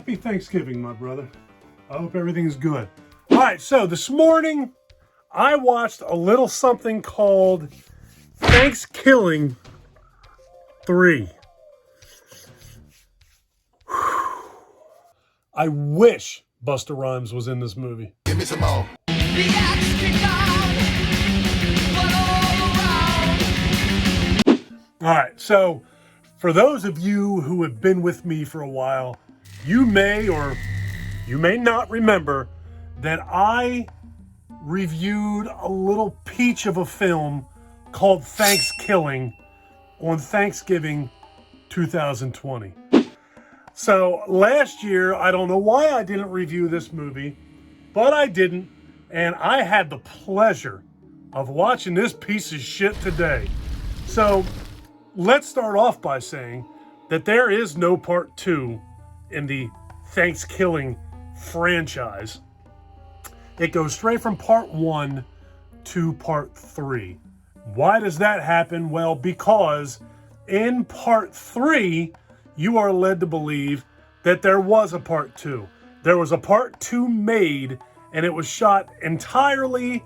Happy Thanksgiving, my brother. I hope everything's good. All right, so this morning I watched a little something called Thankskilling 3. I wish Busta Rhymes was in this movie. Give me some more. All right, so for those of you who have been with me for a while, you may or you may not remember that I reviewed a little peach of a film called Thankskilling on Thanksgiving 2020. So last year, I don't know why I didn't review this movie, but I didn't, and I had the pleasure of watching this piece of shit today. So let's start off by saying that there is no part 2 in the Thankskilling franchise. It goes straight from part 1 to part 3. Why does that happen? Well, because in part 3, you are led to believe that there was a part 2. There was a part 2 made, and it was shot entirely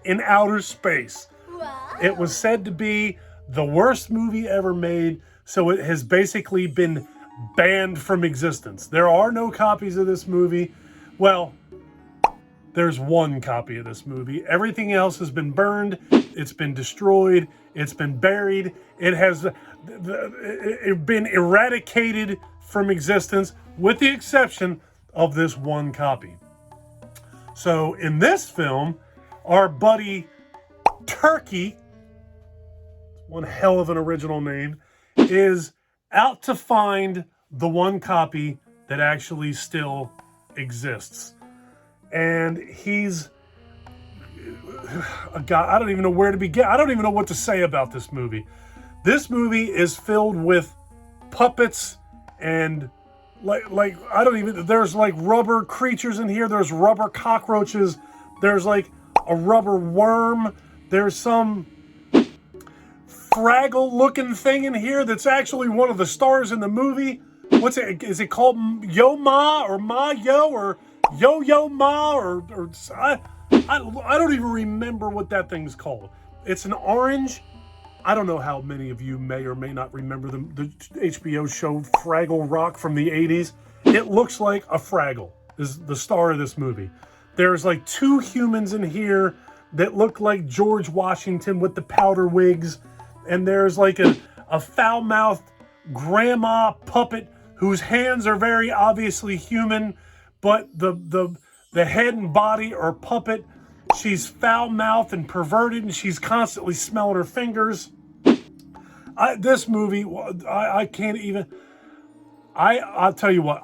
in outer space. Wow. It was said to be the worst movie ever made, so it has basically been banned from existence. There are no copies of this movie. Well, there's one copy of this movie. Everything else has been burned. It's been destroyed. It's been buried. It has been eradicated from existence, with the exception of this one copy. So in this film, our buddy Turkey, one hell of an original name, is out to find the one copy that actually still exists. And he's a guy, I don't even know where to begin. I don't even know what to say about this movie. This movie is filled with puppets and there's like rubber creatures in here. There's rubber cockroaches. There's like a rubber worm. There's some Fraggle looking thing in here that's actually one of the stars in the movie. What's it? Is it called Yo Ma or Ma Yo or Yo Yo Ma or I don't even remember what that thing's called. It's an orange. I don't know how many of you may or may not remember the HBO show Fraggle Rock from the 80s. It looks like a Fraggle is the star of this movie. There's like 2 humans in here that look like George Washington with the powder wigs. And there's like a foul-mouthed grandma puppet whose hands are very obviously human, but the head and body are puppet. She's foul-mouthed and perverted, and she's constantly smelling her fingers. This movie, I can't even. I'll tell you what.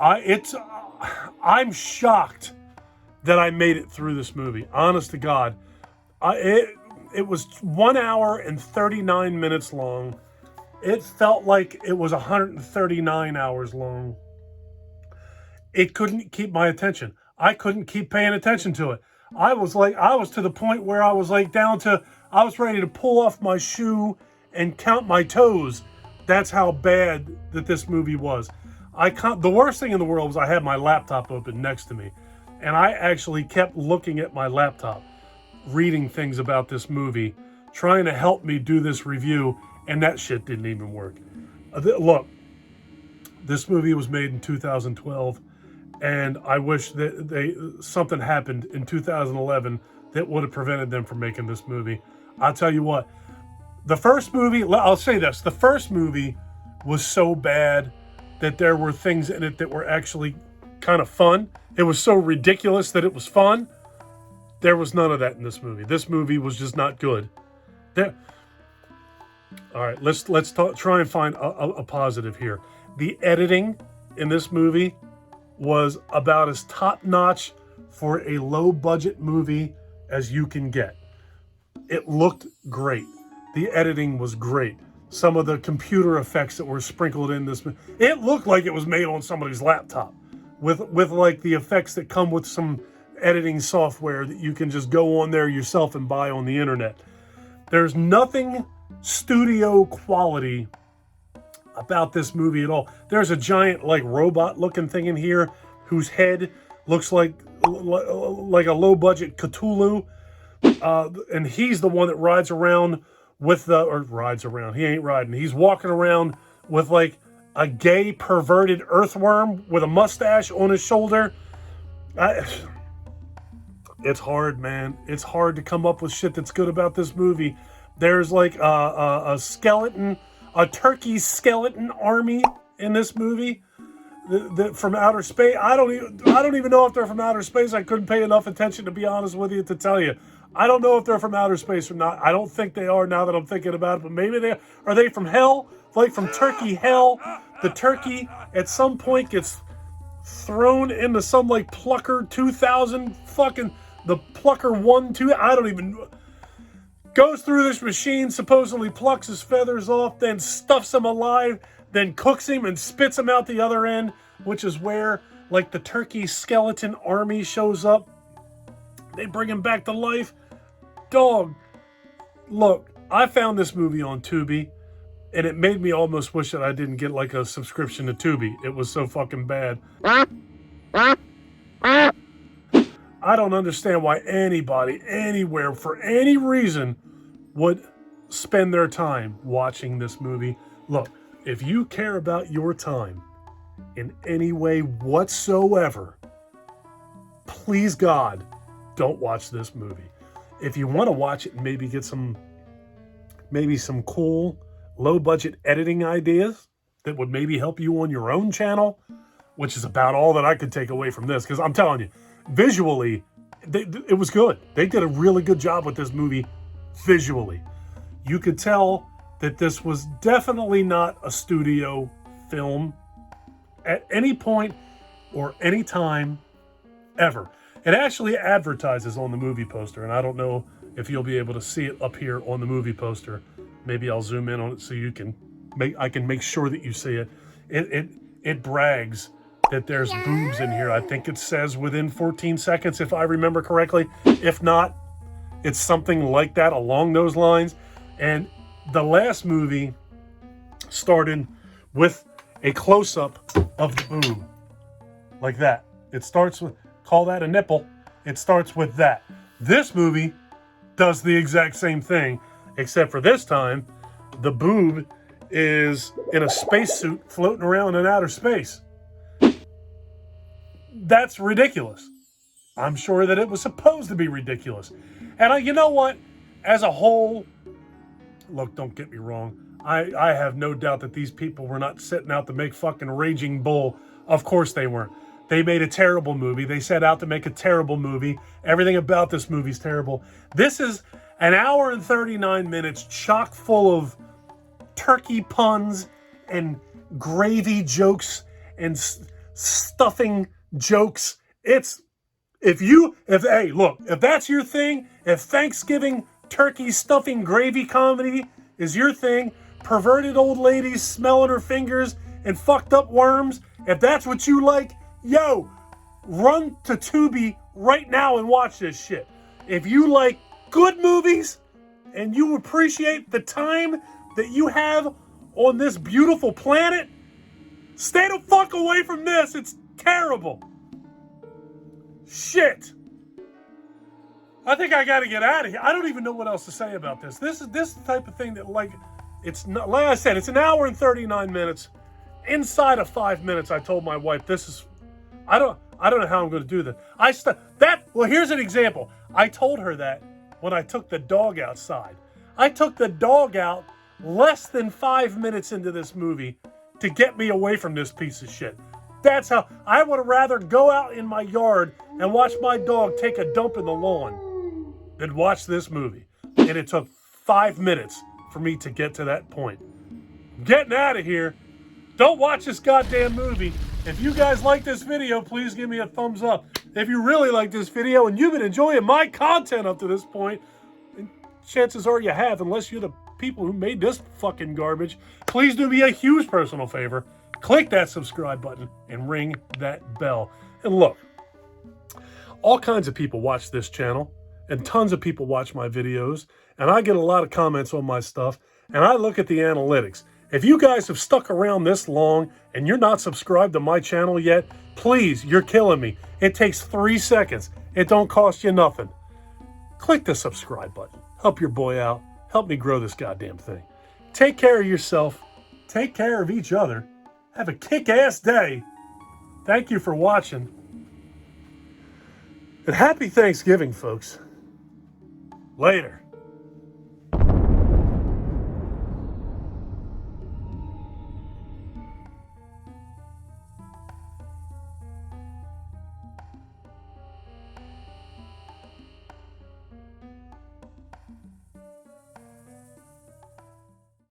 I'm shocked that I made it through this movie. Honest to God, it was 1 hour and 39 minutes long. It felt like it was 139 hours long. It couldn't keep my attention. I couldn't keep paying attention to it. I was to the point where I was like I was ready to pull off my shoe and count my toes. That's how bad that this movie was. The worst thing in the world was I had my laptop open next to me, and I actually kept looking at my laptop, reading things about this movie, trying to help me do this review, and that shit didn't even work. Look, this movie was made in 2012, and I wish that something happened in 2011 that would have prevented them from making this movie. I'll tell you what, the first movie, I'll say this, the first movie was so bad that there were things in it that were actually kind of fun. It was so ridiculous that it was fun. There was none of that in this movie. This movie was just not good. All right, let's try and find a positive here. The editing in this movie was about as top-notch for a low-budget movie as you can get. It looked great. The editing was great. Some of the computer effects that were sprinkled in this, it looked like it was made on somebody's laptop with like the effects that come with some editing software that you can just go on there yourself and buy on the internet. There's nothing studio quality about this movie at all. There's a giant like robot looking thing in here whose head looks like a low budget Cthulhu, and he's the one that rides around with he ain't riding, he's walking around with like a gay perverted earthworm with a mustache on his shoulder. It's hard, man. It's hard to come up with shit that's good about this movie. There's like a skeleton, a turkey skeleton army in this movie from outer space. I don't even know if they're from outer space. I couldn't pay enough attention, to be honest with you, to tell you. I don't know if they're from outer space or not. I don't think they are now that I'm thinking about it, but maybe they are. Are they from hell? Like from turkey hell? The turkey at some point gets thrown into some like Plucker 2000 fucking, the Plucker 1, 2, I don't even, goes through this machine, supposedly plucks his feathers off, then stuffs him alive, then cooks him and spits him out the other end, which is where like the turkey skeleton army shows up. They bring him back to life. Dog, look, I found this movie on Tubi, and it made me almost wish that I didn't get like a subscription to Tubi. It was so fucking bad. I don't understand why anybody, anywhere, for any reason, would spend their time watching this movie. Look, if you care about your time in any way whatsoever, please God, don't watch this movie. If you want to watch it and maybe get some cool, low-budget editing ideas that would maybe help you on your own channel, which is about all that I could take away from this, because I'm telling you, visually, it was good. They did a really good job with this movie visually. You could tell that this was definitely not a studio film at any point or any time ever. It actually advertises on the movie poster, and I don't know if you'll be able to see it up here on the movie poster. Maybe I'll zoom in on it so I can make sure that you see it. It brags that there's boobs in here. I think it says within 14 seconds, if I remember correctly. If not, it's something like that, along those lines. And the last movie started with a close-up of the boob, like that. It starts with, call that a nipple. It starts with that. This movie does the exact same thing, except for this time, the boob is in a spacesuit floating around in outer space. That's ridiculous. I'm sure that it was supposed to be ridiculous. And you know what? As a whole, look, don't get me wrong. I have no doubt that these people were not setting out to make fucking Raging Bull. Of course they weren't. They made a terrible movie. They set out to make a terrible movie. Everything about this movie's terrible. This is an hour and 39 minutes chock full of turkey puns and gravy jokes and stuffing jokes. If that's your thing, if Thanksgiving turkey stuffing gravy comedy is your thing, perverted old ladies smelling her fingers and fucked up worms, if that's what you like, yo, run to Tubi right now and watch this shit. If you like good movies and you appreciate the time that you have on this beautiful planet, stay the fuck away from this. It's terrible. Shit. I think I gotta get out of here. I don't even know what else to say about this. This is this type of thing that, like, it's not, like I said, it's an hour and 39 minutes. Inside of 5 minutes, I told my wife, I don't know how I'm going to do this. Well, here's an example. I told her that when I took the dog outside. I took the dog out less than 5 minutes into this movie to get me away from this piece of shit. That's how I would rather go out in my yard and watch my dog take a dump in the lawn than watch this movie. And it took 5 minutes for me to get to that point. I'm getting out of here. Don't watch this goddamn movie. If you guys like this video, please give me a thumbs up. If you really like this video and you've been enjoying my content up to this point, and chances are you have, unless you're the people who made this fucking garbage, please do me a huge personal favor. Click that subscribe button and ring that bell. And look, all kinds of people watch this channel, and tons of people watch my videos, and I get a lot of comments on my stuff, and I look at the analytics. If you guys have stuck around this long and you're not subscribed to my channel yet, please, you're killing me. It takes 3 seconds. It don't cost you nothing. Click the subscribe button. Help your boy out. Help me grow this goddamn thing. Take care of yourself. Take care of each other. Have a kick-ass day. Thank you for watching. And happy Thanksgiving, folks. Later.